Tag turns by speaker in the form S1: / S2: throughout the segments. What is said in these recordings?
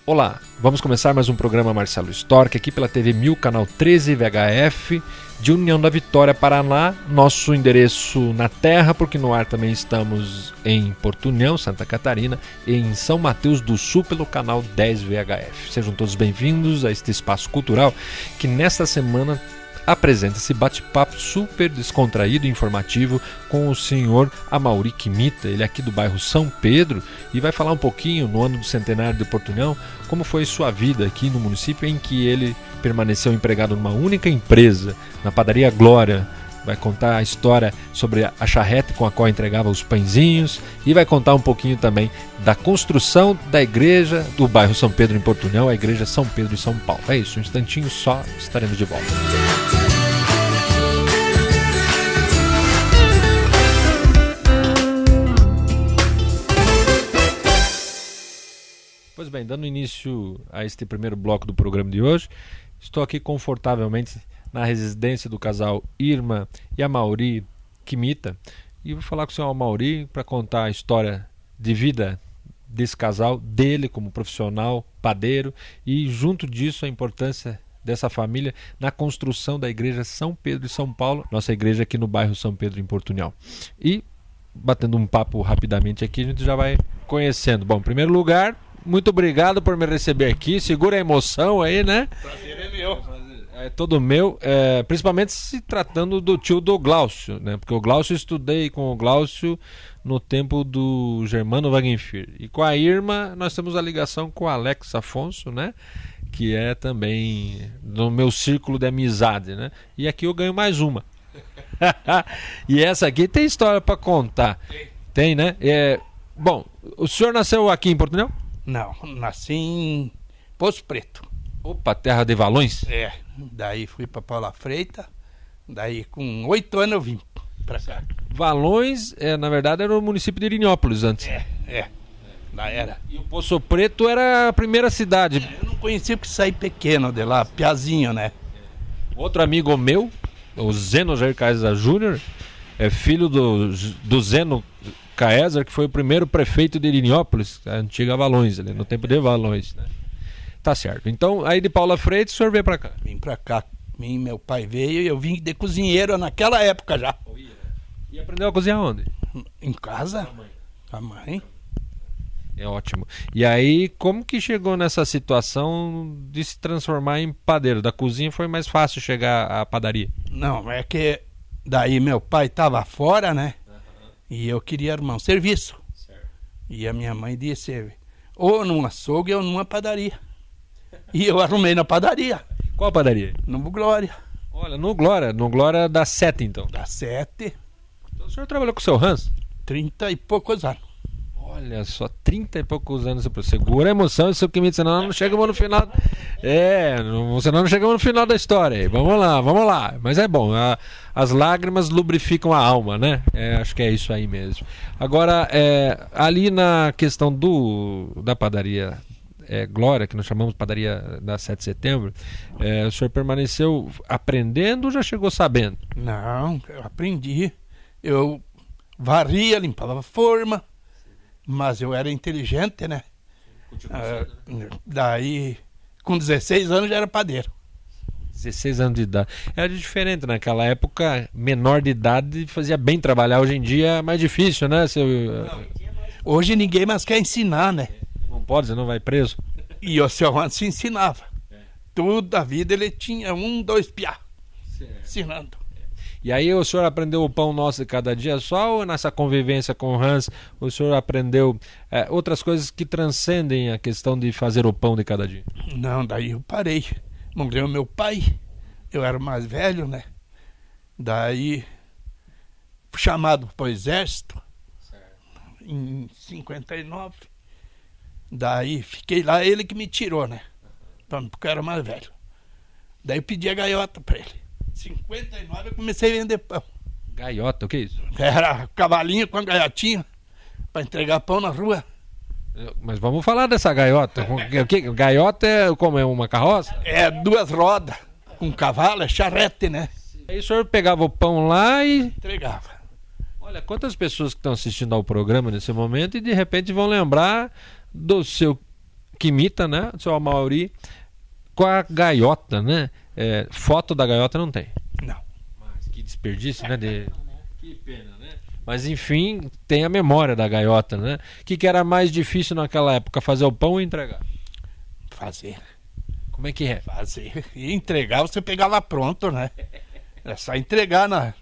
S1: Olá, vamos começar mais um programa Marcelo Storck aqui pela TV 1000, canal 13 VHF de União da Vitória, Paraná. Nosso endereço na terra, porque no ar também estamos em Porto União, Santa Catarina, e em São Mateus do Sul pelo canal 10 VHF. Sejam todos bem-vindos a este espaço cultural que nesta semana apresenta esse bate-papo super descontraído e informativo com o senhor Amaury Kimita, ele é aqui do bairro São Pedro, e vai falar um pouquinho, no ano do centenário de Porto União, como foi sua vida aqui no município, em que ele permaneceu empregado numa única empresa, na padaria Glória. Vai contar a história sobre a charrete com a qual entregava os pãezinhos e vai contar um pouquinho também da construção da igreja do bairro São Pedro em Porto União, a igreja São Pedro em São Paulo. É isso, um instantinho só, estaremos de volta. Pois bem, dando início a este primeiro bloco do programa de hoje, estou aqui confortavelmente na residência do casal Irma e Amaury Kimita, e vou falar com o senhor Amaury para contar a história de vida desse casal, dele como profissional padeiro, e junto disso a importância dessa família na construção da igreja São Pedro de São Paulo, nossa igreja aqui no bairro São Pedro em Porto União. E batendo um papo rapidamente aqui, a gente já vai conhecendo. Bom, em primeiro lugar, muito obrigado por me receber aqui, segura a emoção aí, né?
S2: Prazer é meu.
S1: É todo meu, principalmente se tratando do tio do Glaucio, né? Porque o Glaucio, estudei com o Glaucio no tempo do Germano Wagenfir. E com a Irma nós temos a ligação com o Alex Afonso, né? Que é também no meu círculo de amizade, né? E aqui eu ganho mais uma. E essa aqui tem história para contar. Tem, né? Bom, o senhor nasceu aqui em Porto União?
S2: Não, nasci em Poço Preto.
S1: Opa, terra de Valões?
S2: Daí fui para Paula Freita, daí com 8 anos eu vim para cá.
S1: Valões, na verdade, era o município de Irinhópolis antes.
S2: Lá era.
S1: E o Poço Preto era a primeira cidade.
S2: Eu não conhecia porque saí pequeno de lá, piazinho, né?
S1: Outro amigo meu, o Zeno Jair Caesar Júnior, é filho do Zeno Caesar, que foi o primeiro prefeito de Irinhópolis, a antiga Valões, ali, no tempo de Valões, né? Tá certo. Então, aí de Paula Freita, o senhor veio pra cá?
S2: Vim pra cá. Meu pai veio e eu vim de cozinheiro naquela época já.
S1: E aprendeu a cozinhar onde?
S2: Em casa? Com a mãe.
S1: É ótimo. E aí, como que chegou nessa situação de se transformar em padeiro? Da cozinha foi mais fácil chegar à padaria?
S2: Não, é que daí meu pai tava fora, né? E eu queria arrumar um serviço.
S1: Certo.
S2: E a minha mãe disse, ou num açougue ou numa padaria. E eu arrumei na padaria.
S1: Qual padaria?
S2: No Glória.
S1: Olha, no Glória da 7, então.
S2: Da 7,
S1: Então o senhor trabalhou com o seu Hans?
S2: 30 e poucos anos.
S1: Olha só, 30 e poucos anos. Segura a emoção, isso que me senão não chegamos no final. Senão não chegamos no final da história. Vamos lá. Mas é bom, as lágrimas lubrificam a alma, né? Acho que é isso aí mesmo. Agora, ali na questão da padaria Glória, que nós chamamos de padaria da 7 de setembro, o senhor permaneceu aprendendo ou já chegou sabendo?
S2: Não, eu aprendi. Eu varria, limpava a forma, mas eu era inteligente, né? Daí, com 16 anos já era padeiro.
S1: 16 anos de idade. Era diferente naquela época, menor de idade fazia bem trabalhar. Hoje em dia é mais difícil, né?
S2: Hoje ninguém mais quer ensinar, né?
S1: Não pode, você não vai preso.
S2: E o seu Juan se ensinava. Toda a vida ele tinha 1, 2 piá ensinando.
S1: E aí o senhor aprendeu o pão nosso de cada dia só, ou nessa convivência com o Hans o senhor aprendeu outras coisas que transcendem a questão de fazer o pão de cada dia?
S2: Não, daí eu parei. Morreu meu pai, eu era mais velho, né? Daí fui chamado para o exército, em 59. Daí fiquei lá, ele que me tirou, né? Porque eu era mais velho. Daí eu pedi a gaiota para ele. 59 eu comecei a vender pão.
S1: Gaiota, o que é isso?
S2: Era cavalinho com a gaiotinha para entregar pão na rua.
S1: Mas vamos falar dessa gaiota. Gaiota é como? É uma carroça?
S2: É 2 rodas com cavalo, é charrete, né?
S1: Aí o senhor pegava o pão lá e
S2: entregava.
S1: Olha, quantas pessoas que estão assistindo ao programa nesse momento e de repente vão lembrar do seu Quimita, né? Seu Amauri, com a gaiota, né? Foto da gaiota não tem.
S2: Não.
S1: Mas que desperdício, né? Que pena, né? Mas enfim, tem a memória da gaiota, né? O que era mais difícil naquela época? Fazer o pão ou entregar?
S2: Fazer.
S1: Como é que é?
S2: Fazer. E entregar, você pegava pronto, né? Era só entregar,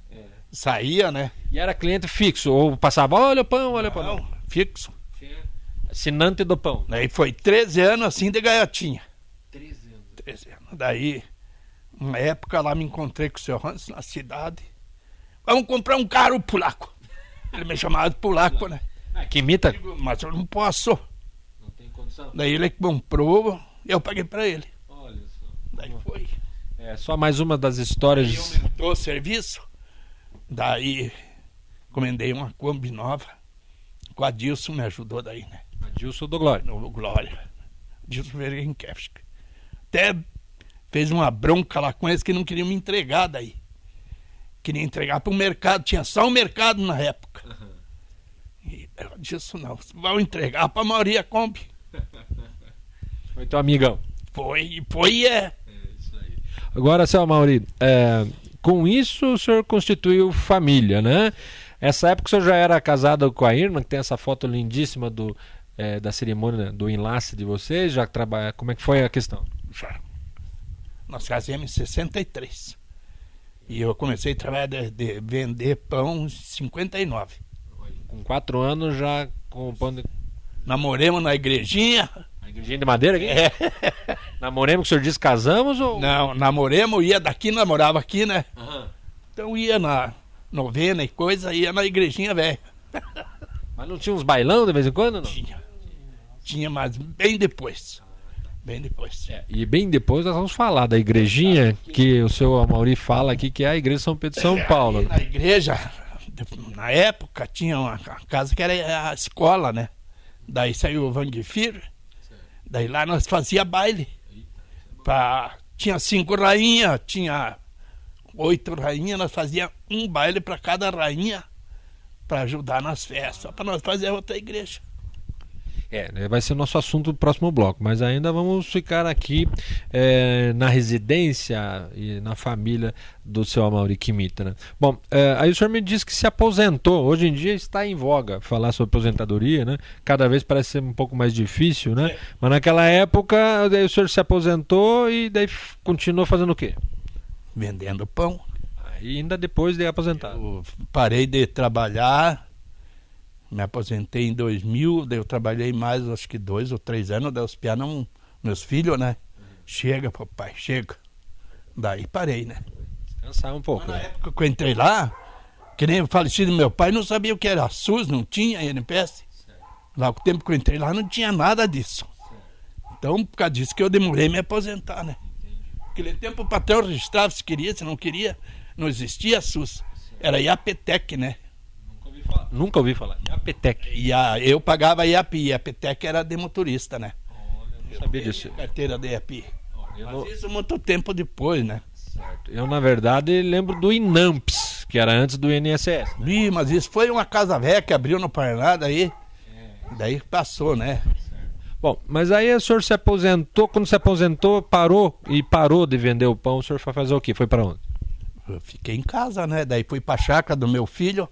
S2: saía, né?
S1: E era cliente fixo? Ou passava, olha o pão, olha o pão?
S2: Não, fixo.
S1: Assinante do pão.
S2: Daí foi 13 anos assim de gaiotinha.
S1: 13 anos.
S2: 13 anos. Daí, uma época lá me encontrei com o seu Hans na cidade. Vamos comprar um carro polaco. Ele me chamava de polaco, né?
S1: Quimita?
S2: Mas eu não posso.
S1: Não tem condição.
S2: Daí ele comprou, eu paguei pra ele.
S1: Olha só.
S2: Daí foi.
S1: Só mais uma das histórias.
S2: Daí aumentou o serviço. Daí encomendei uma Kombi nova. O Adilson me ajudou daí, né?
S1: Adilson do Glória.
S2: No Glória. Adilson Verenkevski. Até fez uma bronca lá com eles que não queriam me entregar daí. Queria entregar para o mercado, tinha só o mercado na época. E eu disse não, vão entregar para a Maria Kombi.
S1: Foi teu amigão.
S2: Foi.
S1: Isso aí. Agora, seu Amauri, com isso o senhor constituiu família, né? Essa época o senhor já era casado com a Irma, que tem essa foto lindíssima da cerimônia do enlace de vocês, já trabalha. Como é que foi a questão?
S2: Já. Nós casamos em 63. E eu comecei a trabalhar de vender pão em 59.
S1: Com 4 anos já com pão de...
S2: Namoremos na igrejinha.
S1: A igrejinha de madeira aqui? Namoremos que o senhor disse casamos ou...
S2: Não, namoremos, ia daqui, namorava aqui, né?
S1: Uhum.
S2: Então ia na novena e coisa, ia na igrejinha velha.
S1: Mas não tinha uns bailão de vez em quando, não?
S2: Tinha, mas bem depois. Bem depois.
S1: E bem depois nós vamos falar da igrejinha que o seu Amauri fala aqui, que é a igreja São Pedro de São Paulo.
S2: Na igreja, na época, tinha uma casa que era a escola, né? Daí saiu o Vanguifir, daí lá nós fazia baile. Tinha 5 rainhas, tinha 8 rainhas, nós fazia um baile para cada rainha para ajudar nas festas, para nós fazer outra igreja.
S1: Vai ser o nosso assunto do próximo bloco, mas ainda vamos ficar aqui na residência e na família do seu Amauri Quimita, né? Bom, aí o senhor me disse que se aposentou. Hoje em dia está em voga falar sobre aposentadoria, né? Cada vez parece ser um pouco mais difícil, né? Mas naquela época daí o senhor se aposentou e daí continuou fazendo o quê?
S2: Vendendo pão.
S1: Aí ainda depois de aposentar.
S2: Eu parei de trabalhar. Me aposentei em 2000, daí eu trabalhei mais, acho que 2 ou 3 anos, daí os pianos, meus filhos, né? Chega, papai, chega. Daí parei, né?
S1: Descansar um pouco.
S2: Mas na época que eu entrei lá, que nem o falecido meu pai, não sabia o que era SUS, não tinha INPS. Lá, o tempo que eu entrei lá, não tinha nada disso. Então, por causa disso que eu demorei a me aposentar, né? Naquele tempo o patrão registrava se queria, se não queria, não existia SUS. Era IAPTEC, né?
S1: Nunca ouvi falar. IAPTEC.
S2: Eu pagava IAPI, IAPTEC era de motorista, né?
S1: Eu não sabia disso.
S2: Carteira de IAPI. Mas isso muito tempo depois, né?
S1: Certo. Eu, na verdade, lembro do INAMPS, que era antes do INSS.
S2: Ih, mas isso foi uma casa velha que abriu no Paraná, daí passou, né?
S1: Bom, mas aí o senhor se aposentou, quando se aposentou, parou de vender o pão, o senhor foi fazer o quê? Foi para onde?
S2: Eu fiquei em casa, né? Daí fui pra chácara do meu filho,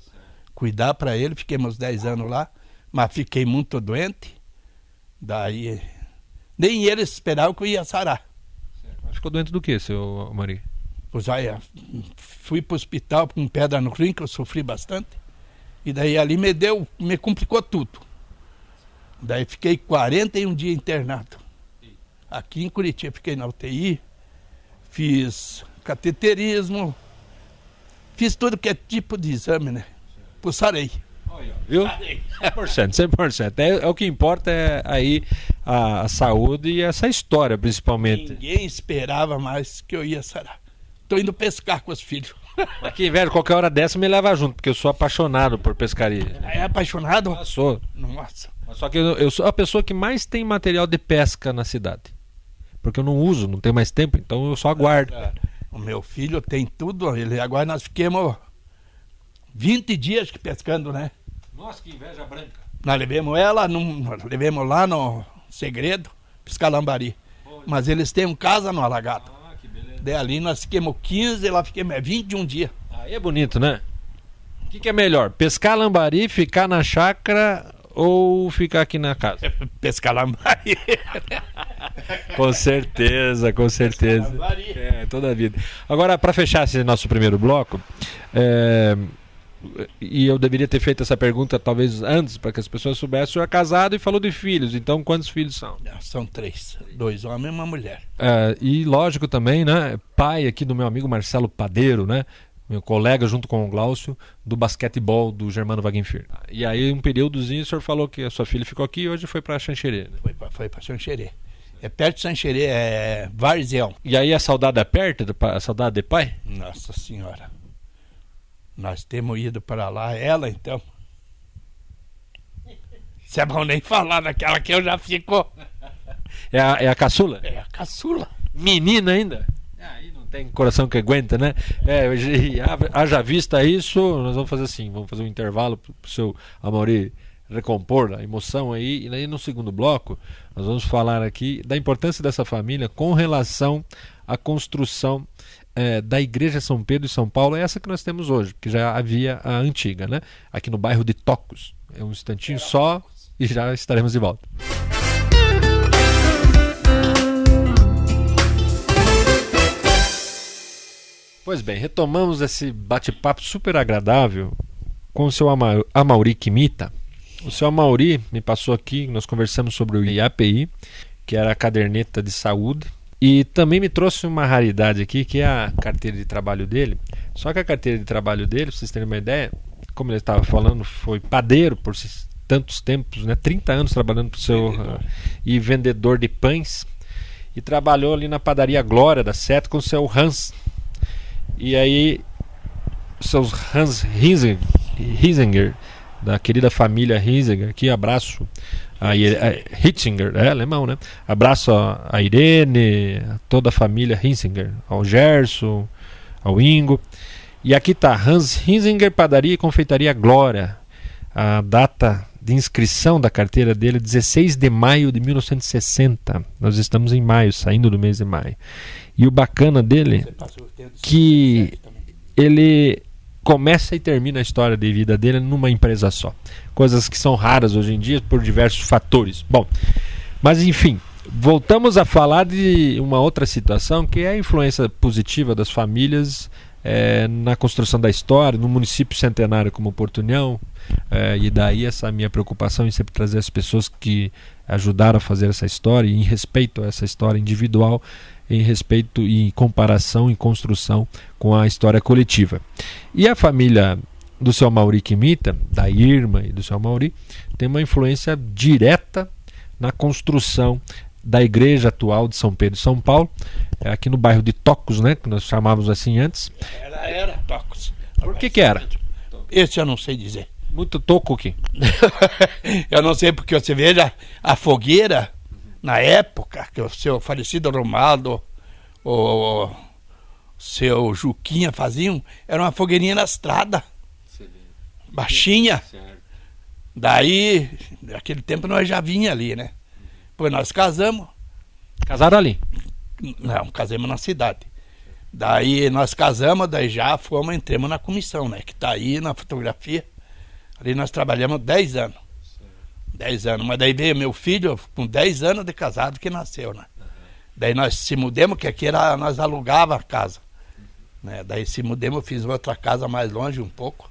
S2: cuidar para ele, fiquei uns 10 anos lá, mas fiquei muito doente. Daí nem eles esperavam que eu ia sarar.
S1: Ficou doente do que, seu Amauri?
S2: Pois olha, fui pro hospital com pedra no rim, que eu sofri bastante. E daí ali me complicou tudo. Daí fiquei 41 dias internado. Aqui em Curitiba, fiquei na UTI, fiz cateterismo, fiz tudo que é tipo de exame, né? Sarei.
S1: Viu? 100%. É o que importa aí a saúde e essa história, principalmente.
S2: Ninguém esperava mais que eu ia sarar. Tô indo pescar com os filhos.
S1: Aqui, velho, qualquer hora dessa me leva junto, porque eu sou apaixonado por pescaria.
S2: É apaixonado?
S1: Eu sou.
S2: Nossa.
S1: Só que eu sou a pessoa que mais tem material de pesca na cidade. Porque eu não uso, não tenho mais tempo, então eu só aguardo.
S2: O meu filho tem tudo, agora nós ficamos 20 dias que pescando, né?
S1: Nossa, que inveja branca.
S2: Nós levamos lá no Segredo, pescar lambari. Mas eles têm casa no alagado.
S1: Que beleza.
S2: Daí ali nós fiquemos 15, lá fiquemos 21 dias.
S1: Aí é bonito, né? O que é melhor? Pescar lambari, ficar na chácara ou ficar aqui na casa?
S2: Pescar lambari.
S1: Com certeza, com certeza. Toda a vida. Agora, para fechar esse nosso primeiro bloco, e eu deveria ter feito essa pergunta talvez antes, para que as pessoas soubessem. O senhor é casado e falou de filhos, então quantos filhos são?
S2: São 3, 2 homens e uma mulher.
S1: E lógico também, né? Pai aqui do meu amigo Marcelo Padeiro, né? Meu colega junto com o Glaucio, do basquetebol do Germano Wagenfir. E aí um períodozinho o senhor falou que a sua filha ficou aqui e hoje foi para Xanxerê, né?
S2: Foi para Xanxerê. É perto de Xanxerê, é Varzião.
S1: E aí a saudade é perto, a saudade de pai?
S2: Nossa Senhora. Nós temos ido para lá, ela então. Se é bom nem falar daquela que eu já ficou.
S1: É a caçula?
S2: É a caçula.
S1: Menina ainda? Aí não tem coração que aguenta, né? Haja vista isso, nós vamos fazer assim, vamos fazer um intervalo para o seu Amaury recompor a emoção aí. E aí no segundo bloco nós vamos falar aqui da importância dessa família com relação à construção da Igreja São Pedro e São Paulo, é essa que nós temos hoje, porque já havia a antiga, né? Aqui no bairro de Tocos. É um instantinho só e já estaremos de volta. Pois bem, retomamos esse bate-papo super agradável com o seu Amaury Kimita. O seu Amaury me passou aqui, nós conversamos sobre o IAPI, que era a caderneta de saúde, e também me trouxe uma raridade aqui, que é a carteira de trabalho dele. Só que a carteira de trabalho dele, para vocês terem uma ideia, como ele estava falando, foi padeiro por tantos tempos, né? 30 anos trabalhando para o seu... e vendedor de pães. E trabalhou ali na padaria Glória da Sete com o seu Hans. E aí, seus Hans Hiesinger, da querida família Hiesinger, aqui abraço a Hitzinger, alemão, né? Abraço a Irene, a toda a família Hiesinger, ao Gerson, ao Ingo. E aqui está Hans Hiesinger, padaria e confeitaria Glória. A data de inscrição da carteira dele é 16 de maio de 1960. Nós estamos em maio, saindo do mês de maio. E o bacana dele que ele começa e termina a história de vida dele numa empresa só. Coisas que são raras hoje em dia por diversos fatores. Bom, mas enfim, voltamos a falar de uma outra situação, que é a influência positiva das famílias na construção da história, no município centenário como Porto União, e daí essa minha preocupação em sempre trazer as pessoas que ajudaram a fazer essa história, e em respeito a essa história individual, em respeito e comparação e construção com a história coletiva. E a família do seu Amaury Kimita, da Irma e do seu Amaury, tem uma influência direta na construção da igreja atual de São Pedro e São Paulo, aqui no bairro de Tocos, né, que nós chamávamos assim antes.
S2: Era Tocos.
S1: Por que era?
S2: Esse eu não sei dizer.
S1: Muito toco aqui.
S2: Eu não sei, porque você veja a fogueira na época que o seu falecido Romaldo, o seu Juquinha faziam, era uma fogueirinha na estrada, baixinha. Daí, naquele tempo nós já vinha ali, né? Depois nós casamos.
S1: Casaram ali?
S2: Não, casamos na cidade. Daí nós casamos, daí já fomos, entramos na comissão, né? Que tá aí na fotografia. Ali nós trabalhamos 10 anos. 10 anos, mas daí veio meu filho com 10 anos de casado que nasceu, né? Daí nós se mudamos, que aqui era, nós alugava a casa, né? Daí se mudamos, eu fiz outra casa mais longe um pouco.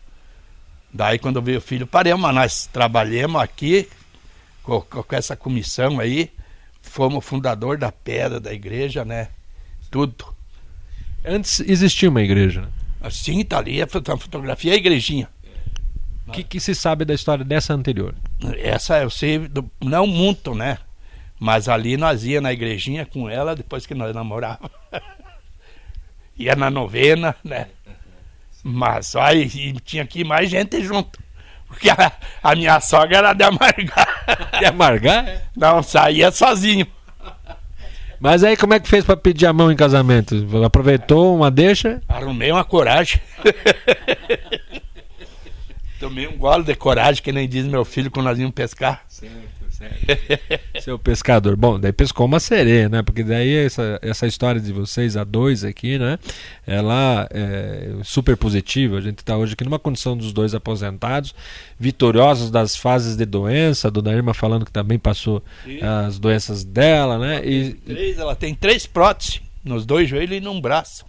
S2: Daí quando veio o filho, paramos, mas nós trabalhamos aqui com essa comissão aí, fomos fundador da pedra da igreja, né? Tudo.
S1: Antes existia uma igreja, né?
S2: Assim, tá ali, a fotografia é a igrejinha.
S1: O que se sabe da história dessa anterior?
S2: Essa eu sei, não muito, né? Mas ali nós ia na igrejinha com ela depois que nós namorávamos. Ia na novena, né? Mas só e tinha que ir mais gente junto. Porque a minha sogra era de amargar.
S1: De amargar?
S2: Não, saía sozinho.
S1: Mas aí como é que fez para pedir a mão em casamento? Aproveitou uma deixa?
S2: Arrumei uma coragem. Tomei um gole de coragem, que nem diz meu filho quando nós íamos pescar.
S1: Seu pescador. Bom, daí pescou uma sereia, né? Porque daí essa história de vocês, a dois aqui, né? Ela é super positiva. A gente está hoje aqui numa condição dos dois aposentados, vitoriosos das fases de doença. A dona Irma falando que também passou as doenças dela, né?
S2: Ela tem 3 próteses nos 2 joelhos e num braço.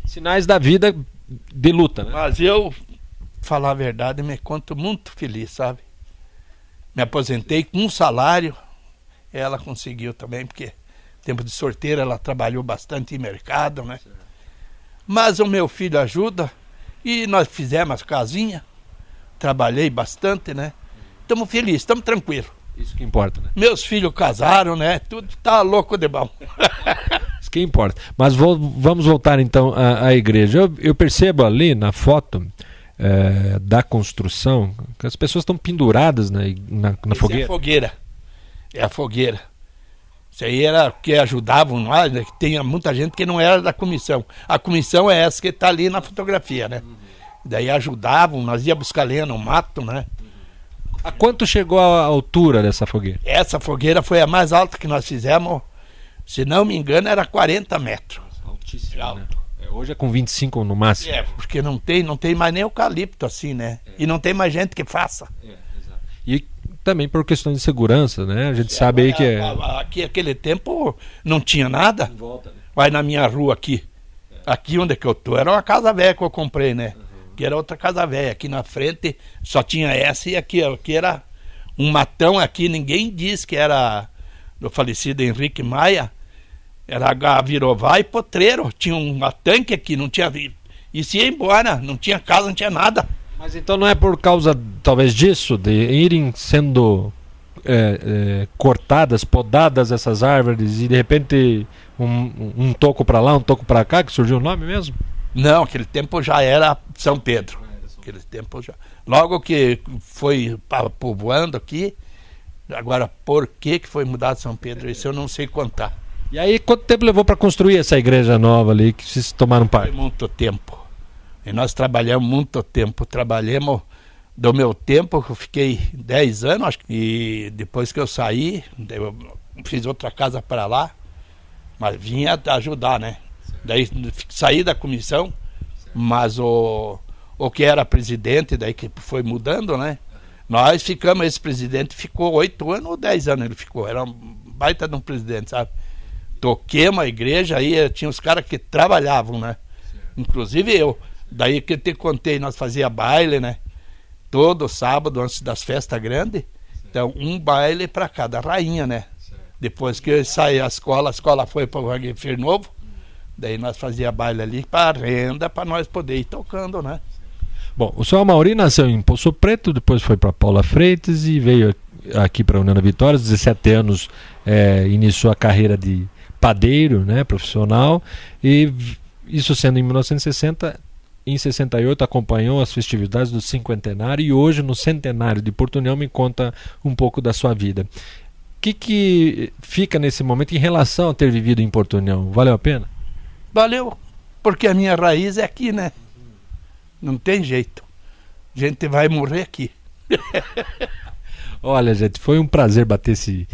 S1: Sinais da vida de luta, né?
S2: Mas eu, falar a verdade, me conto muito feliz, sabe? Me aposentei com um salário, ela conseguiu também, porque tempo de sorteira ela trabalhou bastante em mercado, né? Mas o meu filho ajuda e nós fizemos a casinha, trabalhei bastante, né? Estamos felizes, estamos tranquilos.
S1: Isso que importa, né?
S2: Meus filhos casaram, né? Tudo tá louco de bom.
S1: Isso que importa. Mas vamos voltar então à igreja. Eu percebo ali na foto da construção que as pessoas estão penduradas na fogueira.
S2: É a fogueira. É a fogueira. Isso aí era que ajudavam nós, né? Tem muita gente que não era da comissão. A comissão é essa que está ali na fotografia, né? Daí ajudavam, nós ia buscar lenha no mato, né?
S1: A quanto chegou a altura dessa fogueira?
S2: Essa fogueira foi a mais alta que nós fizemos, se não me engano, era 40 metros.
S1: Altíssimo, né? Hoje é com 25 no máximo.
S2: Porque não tem mais nem eucalipto assim, né? E não tem mais gente que faça.
S1: Exato. E também por questões de segurança, né? A gente sabe aí que
S2: aqui aquele tempo não tinha nada.
S1: Volta, né?
S2: Vai na minha rua aqui. Aqui onde é que eu tô, era uma casa velha que eu comprei, né? Que era outra casa velha. Aqui na frente só tinha essa e aqui era um matão aqui. Ninguém diz que era do falecido Henrique Maia. Era Gavirová e Potreiro. Tinha um tanque aqui, não tinha. E se ia embora, não tinha casa, não tinha nada.
S1: Mas então não é por causa, talvez, disso, de irem sendo cortadas, podadas essas árvores e de repente um toco para lá, um toco para cá, que surgiu o nome mesmo?
S2: Não, aquele tempo já era São Pedro. Aquele tempo já. Logo que foi povoando aqui, agora por que foi mudado São Pedro? Isso eu não sei contar.
S1: E aí, quanto tempo levou para construir essa igreja nova ali, que vocês tomaram parte?
S2: Foi muito tempo. E nós trabalhamos muito tempo. Trabalhamos do meu tempo, eu fiquei 10 anos, acho que, e depois que eu saí, eu fiz outra casa para lá, mas vinha ajudar, né? Daí saí da comissão, mas o que era presidente, daí que foi mudando, né? Nós ficamos, esse presidente ficou 8 anos ou 10 anos ele ficou, era um baita de um presidente, sabe? Toquemos a igreja, aí tinha os caras que trabalhavam, né? Inclusive eu. Daí que eu te contei, nós fazia baile, né? Todo sábado, antes das festas grandes. Então, um baile para cada rainha, né? Depois que eu saí da escola, a escola foi para o Ranguefer Novo. Daí nós fazia baile ali para renda, para nós poder ir tocando, né?
S1: Bom, o senhor Amauri nasceu em Poço Preto, depois foi para Paula Freitas e veio aqui para a União da Vitória. Aos 17 anos iniciou a carreira de padeiro, né, profissional, e isso sendo em 1960, em 68 acompanhou as festividades do cinquentenário e hoje no centenário de Porto União me conta um pouco da sua vida. O que fica nesse momento em relação a ter vivido em Porto União? Valeu a pena?
S2: Valeu, porque a minha raiz é aqui, né? Não tem jeito. A gente vai morrer aqui.
S1: Olha, gente, foi um prazer bater esse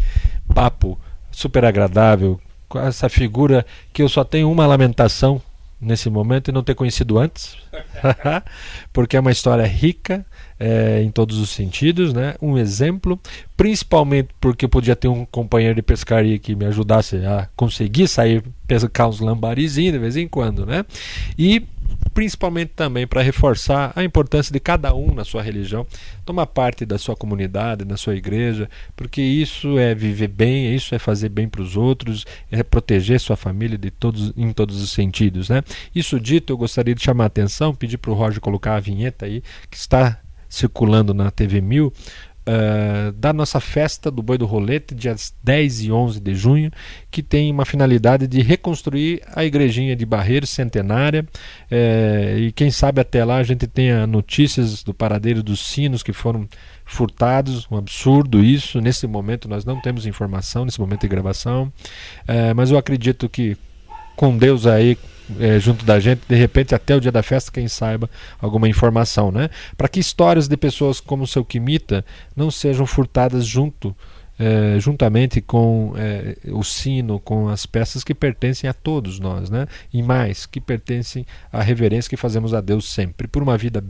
S1: papo super agradável com essa figura que eu só tenho uma lamentação nesse momento e não ter conhecido antes, porque é uma história rica em todos os sentidos, né? Um exemplo, principalmente porque eu podia ter um companheiro de pescaria que me ajudasse a conseguir sair pescar uns lambarizinhos de vez em quando, né? E principalmente também para reforçar a importância de cada um na sua religião, tomar parte da sua comunidade, da sua igreja, porque isso é viver bem, isso é fazer bem para os outros, é proteger sua família em todos os sentidos, né? Isso dito, eu gostaria de chamar a atenção, pedir para o Roger colocar a vinheta aí, que está circulando na TV 1000, da nossa festa do Boi do Rolete, dias 10 e 11 de junho, que tem uma finalidade de reconstruir a igrejinha de Barreiros centenária, e quem sabe até lá a gente tenha notícias do paradeiro dos sinos que foram furtados. Um absurdo isso, nesse momento nós não temos informação, nesse momento de gravação, mas eu acredito que com Deus aí junto da gente, de repente até o dia da festa, quem saiba alguma informação, né? Para que histórias de pessoas como o seu Quimita não sejam furtadas juntamente com o sino, com as peças que pertencem a todos nós, né? E mais, que pertencem à reverência que fazemos a Deus sempre, por uma vida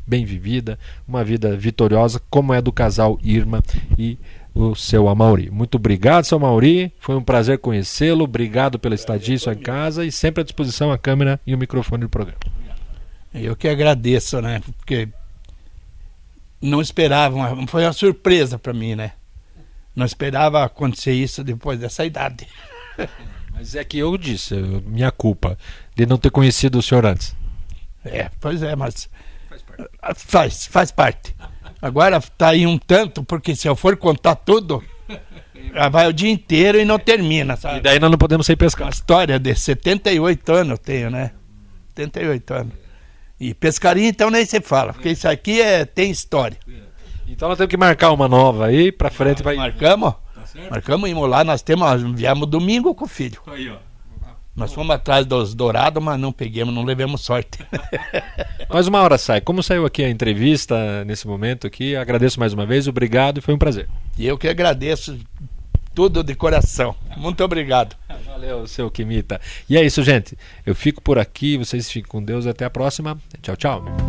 S1: bem vivida, uma vida vitoriosa, como é do casal Irma e o seu Amauri. Muito obrigado, seu Amauri, foi um prazer conhecê-lo, obrigado pela estadia em sua casa e sempre à disposição a câmera e o microfone do programa.
S2: Eu que agradeço, né? Porque não esperava, foi uma surpresa para mim, né? Não esperava acontecer isso depois dessa idade.
S1: Mas é que eu disse, minha culpa de não ter conhecido o senhor antes.
S2: Pois é, mas faz parte. Agora tá aí um tanto, porque se eu for contar tudo, vai o dia inteiro e não termina, sabe?
S1: E daí nós não podemos sair pescar.
S2: Uma história de 78 anos eu tenho, né? 78 anos. E pescaria então nem se fala, porque isso aqui tem história.
S1: Então nós temos que marcar uma nova aí, pra frente vai.
S2: Marcamos? Marcamos, ímos lá, nós viemos domingo com o filho.
S1: Aí, ó.
S2: Nós fomos atrás dos dourados, mas não pegamos, não levamos sorte.
S1: Mas uma hora sai. Como saiu aqui a entrevista nesse momento aqui, agradeço mais uma vez, obrigado e foi um prazer.
S2: E eu que agradeço tudo de coração. Muito obrigado.
S1: Valeu, seu Quimita. E é isso, gente. Eu fico por aqui, vocês fiquem com Deus, até a próxima. Tchau, tchau.